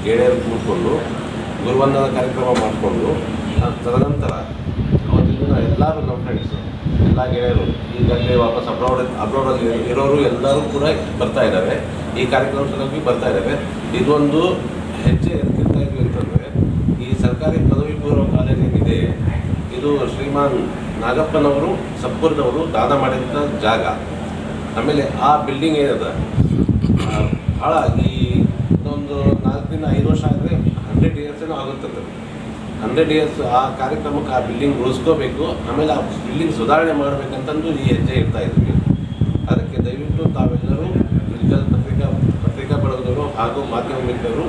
ಗೆಳೆಯರು ಕೂತ್ಕೊಂಡು ಗುರುವಂದನ ಕಾರ್ಯಕ್ರಮ ಮಾಡಿಕೊಂಡು ತದನಂತರ ಅವತ್ತಿನ ಎಲ್ಲರೂ ನಮ್ಮ ಫ್ರೆಂಡ್ಸು ಎಲ್ಲ ಗೆಳೆಯರು ಈಗಾಗಲೇ ವಾಪಸ್ ಅಬ್ರಾಡಲ್ಲಿ ಇರೋರು ಎಲ್ಲರೂ ಕೂಡ ಬರ್ತಾ ಇದ್ದಾರೆ. ಈ ಕಾರ್ಯಕ್ರಮದಲ್ಲಿ ಬರ್ತಾ ಇದ್ದಾರೆ. ಇದೊಂದು ಹೆಜ್ಜೆ ಎತ್ತಿರ್ತಾ ಇದ್ವಿ ಅಂತಂದರೆ ಈ ಸರ್ಕಾರಿ ಪದವಿ ಪೂರ್ವ ಕಾಲೇಜ್ ಏನಿದೆ ಇದು ಶ್ರೀಮಾನ್ ನಾಗಪ್ಪನವರು ಸಪ್ಪೂರ್ನವರು ದಾನ ಮಾಡಿದಂಥ ಜಾಗ. ಆಮೇಲೆ ಆ ಬಿಲ್ಡಿಂಗ್ ಏನಿದೆ ಭಾಳ ಈ ಒಂದು 4-5 ವರ್ಷ ಆದರೆ 100 years ಏನೋ ಆಗುತ್ತದೆ. 100 years ಆ ಕಾರ್ಯಕ್ರಮಕ್ಕೆ ಆ ಬಿಲ್ಡಿಂಗ್ ಉಳಿಸ್ಕೋಬೇಕು. ಆಮೇಲೆ ಆ ಬಿಲ್ಡಿಂಗ್ ಸುಧಾರಣೆ ಮಾಡಬೇಕಂತಂದು ಈ ಹೆಜ್ಜೆ ಇರ್ತಾ ಇದ್ವಿ. ಅದಕ್ಕೆ ದಯವಿಟ್ಟು ತಾವೆಲ್ಲರೂ ಪತ್ರಿಕಾ ಬಳಗದವರು ಹಾಗೂ ಮಾಧ್ಯಮ ಮಿತ್ರರು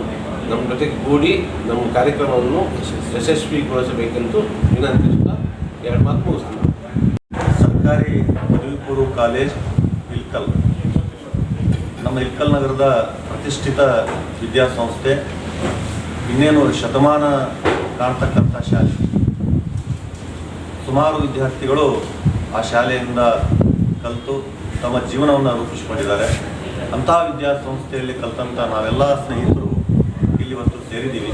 ನಮ್ಮ ಜೊತೆಗೆ ಕೂಡಿ ನಮ್ಮ ಕಾರ್ಯಕ್ರಮವನ್ನು ಯಶಸ್ವಿಗೊಳಿಸಬೇಕೆಂದು ವಿನಂತಿಸುತ್ತಾ 2 ಮಾತು ಮುಗಿಸ್ತೀನಿ. ಸರ್ಕಾರಿ ಪದವಿ ಪೂರ್ವ ಕಾಲೇಜ್ ಇಲ್ಕಲ್ ನಮ್ಮ ಇಲ್ಕಲ್ ನಗರದ ಪ್ರತಿಷ್ಠಿತ ವಿದ್ಯಾಸಂಸ್ಥೆ. ಇನ್ನೇನು ಶತಮಾನ ಕಾಣ್ತಕ್ಕಂಥ ಶಾಲೆ. ಸುಮಾರು ವಿದ್ಯಾರ್ಥಿಗಳು ಆ ಶಾಲೆಯಿಂದ ಕಲಿತು ತಮ್ಮ ಜೀವನವನ್ನು ರೂಪಿಸಿಕೊಂಡಿದ್ದಾರೆ. ಅಂತಹ ವಿದ್ಯಾಸಂಸ್ಥೆಯಲ್ಲಿ ಕಲಿತಂಥ ನಾವೆಲ್ಲ ಸ್ನೇಹಿತರು ಇಲ್ಲಿ ಇವತ್ತು ಸೇರಿದ್ದೀವಿ.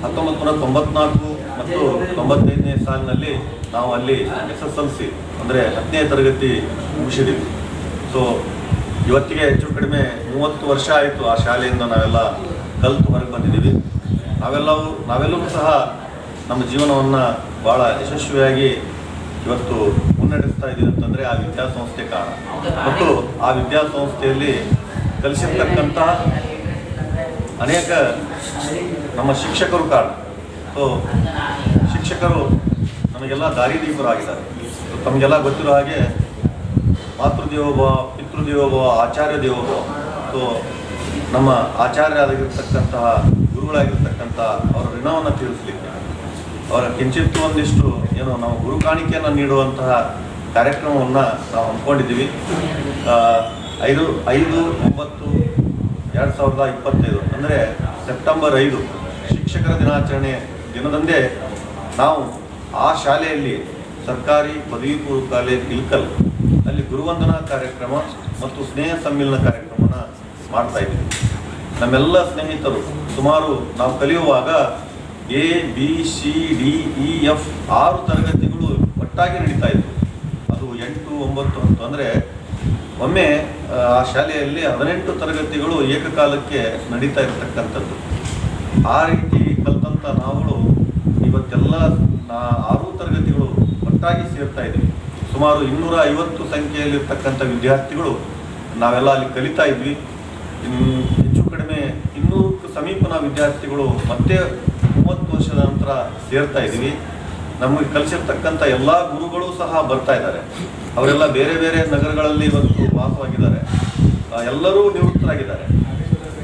1994 ಮತ್ತು 95ನೇ ಸಾಲಿನಲ್ಲಿ ನಾವು ಅಲ್ಲಿ SSLC ಅಂದರೆ 10ನೇ ತರಗತಿ ಮುಗಿಸಿದ್ದೀವಿ. ಸೊ ಇವತ್ತಿಗೆ ಹೆಚ್ಚು ಕಡಿಮೆ 30 ವರ್ಷ ಆಯಿತು ಆ ಶಾಲೆಯಿಂದ ನಾವೆಲ್ಲ ಕಲಿತು ಹೊರಗೆ ಬಂದಿದ್ದೀವಿ. ನಾವೆಲ್ಲರೂ ಸಹ ನಮ್ಮ ಜೀವನವನ್ನು ಭಾಳ ಯಶಸ್ವಿಯಾಗಿ ಇವತ್ತು ಮುನ್ನಡೆಸ್ತಾ ಇದ್ದೀವಿ ಅಂತಂದರೆ ಆ ವಿದ್ಯಾಸಂಸ್ಥೆ ಕಾರಣ. ಮತ್ತು ಆ ವಿದ್ಯಾಸಂಸ್ಥೆಯಲ್ಲಿ ಕಲಿಸಿರ್ತಕ್ಕಂತಹ ಅನೇಕ ನಮ್ಮ ಶಿಕ್ಷಕರು ಕಾರಣ. ಸೊ ಶಿಕ್ಷಕರು ನಮಗೆಲ್ಲ ದಾರಿದೀಪರಾಗಿದ್ದಾರೆ. ತಮಗೆಲ್ಲ ಗೊತ್ತಿರೋ ಹಾಗೆ ಮಾತೃದೇವೋಭವ, ಪಿತೃದೇವೋಭವ, ಆಚಾರ್ಯ ದೇವೋಭವ. ಸೊ ನಮ್ಮ ಆಚಾರ್ಯರಾಗಿರ್ತಕ್ಕಂತಹ ಗುರುಗಳಾಗಿರ್ತಕ್ಕಂಥ ಅವರ ಋಣವನ್ನು ತೀರಿಸಲಿಕ್ಕೆ ಅವರ ಕಿಂಚಿತ್ತು ಒಂದಿಷ್ಟು ಏನು ನಾವು ಗುರು ಕಾಣಿಕೆಯನ್ನು ನೀಡುವಂತಹ ಕಾರ್ಯಕ್ರಮವನ್ನು ನಾವು ಹಮ್ಮಿಕೊಂಡಿದ್ದೀವಿ. 5/9/2025 ಅಂದರೆ ಸೆಪ್ಟೆಂಬರ್ 5 ಶಿಕ್ಷಕರ ದಿನಾಚರಣೆ ದಿನದಂದೇ ನಾವು ಆ ಶಾಲೆಯಲ್ಲಿ ಸರ್ಕಾರಿ ಪದವಿ ಪೂರ್ವ ಕಾಲೇಜ್ ಇಲ್ಕಲ್ ಅಲ್ಲಿ ಗುರುವಂದನಾ ಕಾರ್ಯಕ್ರಮ ಮತ್ತು ಸ್ನೇಹ ಸಮ್ಮಿಲನ ಕಾರ್ಯಕ್ರಮನ ಮಾಡ್ತಾ ಇದ್ದೀವಿ. ನಮ್ಮೆಲ್ಲ ಸ್ನೇಹಿತರು ಸುಮಾರು ನಾವು ಕಲಿಯುವಾಗ ABCDEF 6 ತರಗತಿಗಳು ಒಟ್ಟಾಗಿ ನಡೀತಾ ಇದ್ವು. ಅದು 8, 9 ಅಂತಂದರೆ ಒಮ್ಮೆ ಆ ಶಾಲೆಯಲ್ಲಿ 18 ತರಗತಿಗಳು ಏಕಕಾಲಕ್ಕೆ ನಡೀತಾ ಇರತಕ್ಕಂಥದ್ದು. ಆ ರೀತಿ ಕಲಿತಂಥ ನಾವುಗಳು ಇವತ್ತೆಲ್ಲ 6 ತರಗತಿಗಳು ಒಟ್ಟಾಗಿ ಸೇರ್ತಾ ಇದ್ದೀವಿ. ಸುಮಾರು 250 ಸಂಖ್ಯೆಯಲ್ಲಿರ್ತಕ್ಕಂಥ ವಿದ್ಯಾರ್ಥಿಗಳು ನಾವೆಲ್ಲ ಅಲ್ಲಿ ಕಲಿತಾ ಇದ್ವಿ. ಹೆಚ್ಚು ಕಡಿಮೆ 200ಕ್ಕೂ ಸಮೀಪನ ವಿದ್ಯಾರ್ಥಿಗಳು ಮತ್ತೆ 30 ವರ್ಷದ ನಂತರ ಸೇರ್ತಾ ಇದ್ದೀವಿ. ನಮಗೆ ಕಲಿಸಿರ್ತಕ್ಕಂಥ ಎಲ್ಲ ಗುರುಗಳು ಸಹ ಬರ್ತಾ ಇದ್ದಾರೆ. ಅವರೆಲ್ಲ ಬೇರೆ ಬೇರೆ ನಗರಗಳಲ್ಲಿ ಇವತ್ತು ವಾಸವಾಗಿದ್ದಾರೆ. ಎಲ್ಲರೂ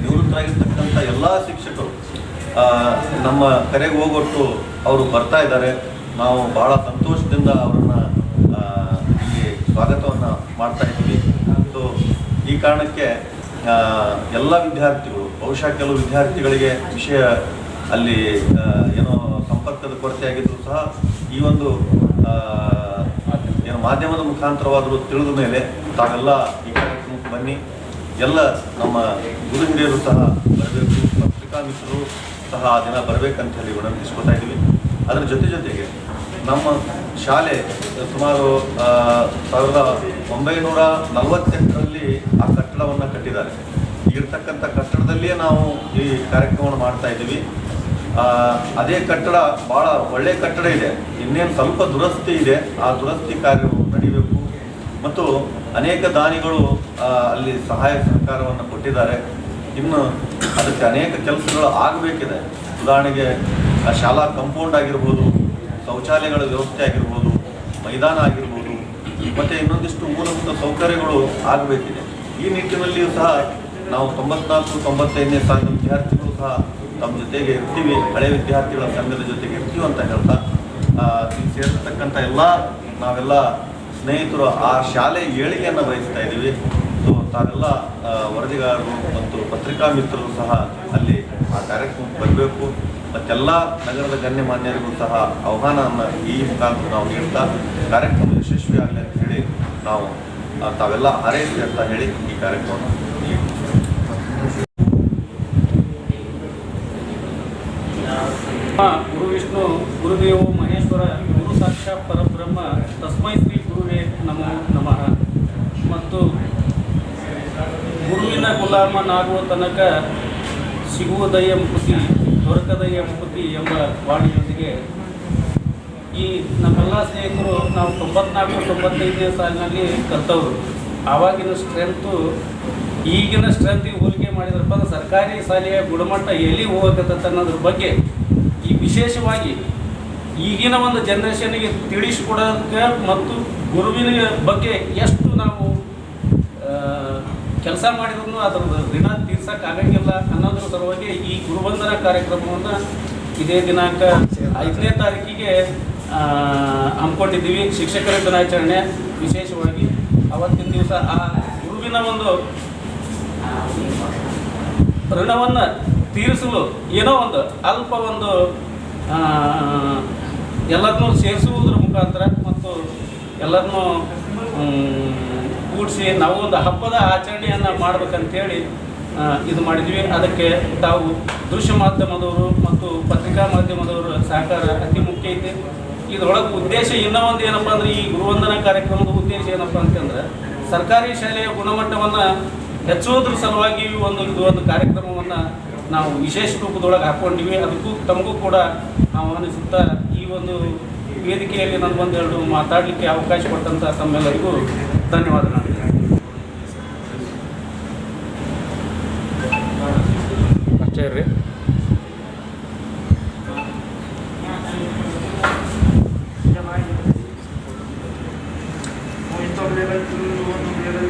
ನಿವೃತ್ತರಾಗಿರ್ತಕ್ಕಂಥ ಎಲ್ಲ ಶಿಕ್ಷಕರು ನಮ್ಮ ಕರೆಗೆ ಹೋಗೊಟ್ಟು ಅವರು ಬರ್ತಾ ಇದ್ದಾರೆ. ನಾವು ಬಹಳ ಸಂತೋಷದಿಂದ ಅವರನ್ನು ಇಲ್ಲಿ ಸ್ವಾಗತವನ್ನು ಮಾಡ್ತಾ ಇದ್ದೀವಿ. ಸೊ ಈ ಕಾರಣಕ್ಕೆ ಎಲ್ಲ ವಿದ್ಯಾರ್ಥಿಗಳು ಬಹುಶಃ ಕೆಲವು ವಿದ್ಯಾರ್ಥಿಗಳಿಗೆ ವಿಷಯ ಅಲ್ಲಿ ಏನೋ ಸಂಪರ್ಕದ ಕೊರತೆ ಆಗಿದ್ದರೂ ಸಹ ಈ ಒಂದು ಏನು ಮಾಧ್ಯಮದ ಮುಖಾಂತರವಾದರೂ ತಿಳಿದ ಮೇಲೆ ತಾವೆಲ್ಲ ಈ ಕಾರ್ಯಕ್ರಮಕ್ಕೆ ಬನ್ನಿ. ಎಲ್ಲ ನಮ್ಮ ಗುರು ಹಿರಿಯರು ಸಹ ಬರಬೇಕು, ಪತ್ರಿಕಾ ಮಿತ್ರರು ಸಹ ಆ ದಿನ ಬರಬೇಕಂತ ಹೇಳಿ ವಿನಂತಿಸ್ಕೊತಾ ಇದ್ದೀವಿ. ಅದರ ಜೊತೆಗೆ ನಮ್ಮ ಶಾಲೆ ಸುಮಾರು 1948ರಲ್ಲಿ ಆ ಕಟ್ಟಡವನ್ನು ಕಟ್ಟಿದ್ದಾರೆ. ಈಗಿರ್ತಕ್ಕಂಥ ಕಟ್ಟಡದಲ್ಲಿಯೇ ನಾವು ಈ ಕಾರ್ಯಕ್ರಮವನ್ನು ಮಾಡ್ತಾ ಇದ್ದೀವಿ. ಅದೇ ಕಟ್ಟಡ ಭಾಳ ಒಳ್ಳೆಯ ಕಟ್ಟಡ ಇದೆ. ಇನ್ನೇನು ಸ್ವಲ್ಪ ದುರಸ್ತಿ ಇದೆ. ಆ ದುರಸ್ತಿ ಕಾರ್ಯವು ನಡೀಬೇಕು. ಮತ್ತು ಅನೇಕ ದಾನಿಗಳು ಅಲ್ಲಿ ಸಹಾಯ ಸಹಕಾರವನ್ನು ಕೊಟ್ಟಿದ್ದಾರೆ. ಇನ್ನು ಅದಕ್ಕೆ ಅನೇಕ ಕೆಲಸಗಳು ಆಗಬೇಕಿದೆ. ಉದಾಹರಣೆಗೆ ಶಾಲಾ ಕಾಂಪೌಂಡ್ ಆಗಿರ್ಬೋದು, ಶೌಚಾಲಯಗಳ ವ್ಯವಸ್ಥೆ ಆಗಿರ್ಬೋದು, ಮೈದಾನ ಆಗಿರ್ಬೋದು, ಮತ್ತು ಇನ್ನೊಂದಿಷ್ಟು ಮೂಲಭೂತ ಸೌಕರ್ಯಗಳು ಆಗಬೇಕಿದೆ. ಈ ನಿಟ್ಟಿನಲ್ಲಿಯೂ ಸಹ ನಾವು 94-95ನೇ ಸಾಲಿನ ವಿದ್ಯಾರ್ಥಿಗಳು ಸಹ ತಮ್ಮ ಜೊತೆಗೆ ಇರ್ತೀವಿ. ಹಳೆಯ ವಿದ್ಯಾರ್ಥಿಗಳ ಸಂಘದ ಜೊತೆಗೆ ಇರ್ತೀವಿ ಅಂತ ಹೇಳ್ತಾ ಇಲ್ಲಿ ಸೇರಿರ್ತಕ್ಕಂಥ ನಾವೆಲ್ಲ ಸ್ನೇಹಿತರು ಆ ಶಾಲೆ ಏಳಿಗೆಯನ್ನು ಬಯಸ್ತಾ ಇದ್ದೀವಿ. ಸೊ ತಾವೆಲ್ಲ ವರದಿಗಾರರು ಮತ್ತು ಪತ್ರಿಕಾ ಮಿತ್ರರು ಸಹ ಅಲ್ಲಿ ಆ ಕಾರ್ಯಕ್ರಮಕ್ಕೆ ಬರಬೇಕು. ಮತ್ತೆಲ್ಲ ನಗರದ ಗಣ್ಯಮಾನ್ಯರಿಗೂ ಸಹ ಆಹ್ವಾನವನ್ನು ಈ ಮುಖಾಂತರ ನಾವು ನೀಡ್ತಾ ಕಾರ್ಯಕ್ರಮ ಯಶಸ್ವಿ ಆಗಲಿ ಅಂತ ಹೇಳಿ ನಾವು ತಾವೆಲ್ಲ ಹಾರೈಸಿ ಅಂತ ಹೇಳಿ ಈ ಕಾರ್ಯಕ್ರಮವನ್ನು ಗುರು ವಿಷ್ಣು ಗುರುದೇವೋ ಮಹೇಶ್ವರ ಗುರು ಸಾಕ್ಷಾತ್ ಪರಬ್ರಹ್ಮ ತಸ್ಮೈ ಶ್ರೀ ಗುರುವೇ ನಮೋ ನಮಃ. ಮತ್ತು ಗುರುವಿನ ಗುಲಾಮನಾಗುವ ತನಕ ಸಿಗುವುದಯ ಮುಕ್ತಿ ದೊರಕದಯ ಮುಕ್ತಿ ಎಂಬ ವಾಣಿಯೊಂದಿಗೆ ಈ ನಮ್ಮೆಲ್ಲ ಸ್ನೇಹಿತರು ನಾವು 94-95ನೇ ಸಾಲಿನಲ್ಲಿ ಕಲ್ತವರು. ಆವಾಗಿನ ಸ್ಟ್ರೆಂತು ಈಗಿನ ಸ್ಟ್ರೆಂತಿಗೆ ಹೋಲಿಕೆ ಮಾಡಿದ್ರಪ್ಪ ಅಂದ್ರೆ ಸರ್ಕಾರಿ ಶಾಲೆಯ ಗುಣಮಟ್ಟ ಎಲ್ಲಿ ಹೋಗಕತ್ತ ಅನ್ನೋದ್ರ ಬಗ್ಗೆ ಈ ವಿಶೇಷವಾಗಿ ಈಗಿನ ಒಂದು ಜನ್ರೇಷನ್ಗೆ ತಿಳಿಸಿಕೊಡೋಕ್ಕೆ ಮತ್ತು ಗುರುವಿನ ಬಗ್ಗೆ ಎಷ್ಟು ನಾವು ಕೆಲಸ ಮಾಡಿದ್ರು ಅದರ ಋಣ ತೀರ್ಸೋಕ್ಕಾಗಂಗಿಲ್ಲ ಅನ್ನೋದ್ರ ಸಲುವಾಗಿ ಈ ಗುರುವಂದನಾ ಕಾರ್ಯಕ್ರಮವನ್ನು ಇದೇ ದಿನಾಂಕ 5ನೇ ತಾರೀಕಿಗೆ ಹಮ್ಮಿಕೊಂಡಿದ್ದೀವಿ. ಶಿಕ್ಷಕರ ದಿನಾಚರಣೆ ವಿಶೇಷವಾಗಿ ಅವತ್ತಿನ ದಿವಸ ಆ ಗುರುವಿನ ಒಂದು ಋಣವನ್ನು ತೀರಿಸಲು ಏನೋ ಒಂದು ಅಲ್ಪ ಒಂದು ಎಲ್ಲರನ್ನೂ ಸೇರಿಸುವುದರ ಮುಖಾಂತರ ಮತ್ತು ಎಲ್ಲರನ್ನೂ ಕೂಡಿಸಿ ನಾವು ಒಂದು ಹಬ್ಬದ ಆಚರಣೆಯನ್ನು ಮಾಡ್ಬೇಕಂತೇಳಿ ಇದು ಮಾಡಿದ್ವಿ. ಅದಕ್ಕೆ ತಾವು ದೃಶ್ಯ ಮಾಧ್ಯಮದವರು ಮತ್ತು ಪತ್ರಿಕಾ ಮಾಧ್ಯಮದವರ ಸಹಕಾರ ಅತಿ ಮುಖ್ಯ ಐತೆ. ಇದರೊಳಗೆ ಉದ್ದೇಶ ಇನ್ನೂ ಒಂದು ಏನಪ್ಪ ಅಂದರೆ ಈ ಗುರುವಂದನಾ ಕಾರ್ಯಕ್ರಮದ ಉದ್ದೇಶ ಏನಪ್ಪ ಅಂತಂದ್ರೆ ಸರ್ಕಾರಿ ಶಾಲೆಯ ಗುಣಮಟ್ಟವನ್ನು ಹೆಚ್ಚೋದ್ರ ಸಲುವಾಗಿ ಇದು ಒಂದು ಕಾರ್ಯಕ್ರಮವನ್ನು ನಾವು ವಿಶೇಷ ರೂಪದೊಳಗೆ ಹಾಕ್ಕೊಂಡಿವಿ. ಅದಕ್ಕೂ ತಮಗೂ ಕೂಡ ಆಹ್ವಾನಿಸುತ್ತಾ ಈ ಒಂದು ವೇದಿಕೆಯಲ್ಲಿ ನನಗೊಂದೆರಡು ಮಾತಾಡಲಿಕ್ಕೆ ಅವಕಾಶ ಕೊಟ್ಟಂಥ ತಮ್ಮೆಲ್ಲರಿಗೂ ಧನ್ಯವಾದಗಳು. ಅಷ್ಟೇ ರೀ. Muito obrigado.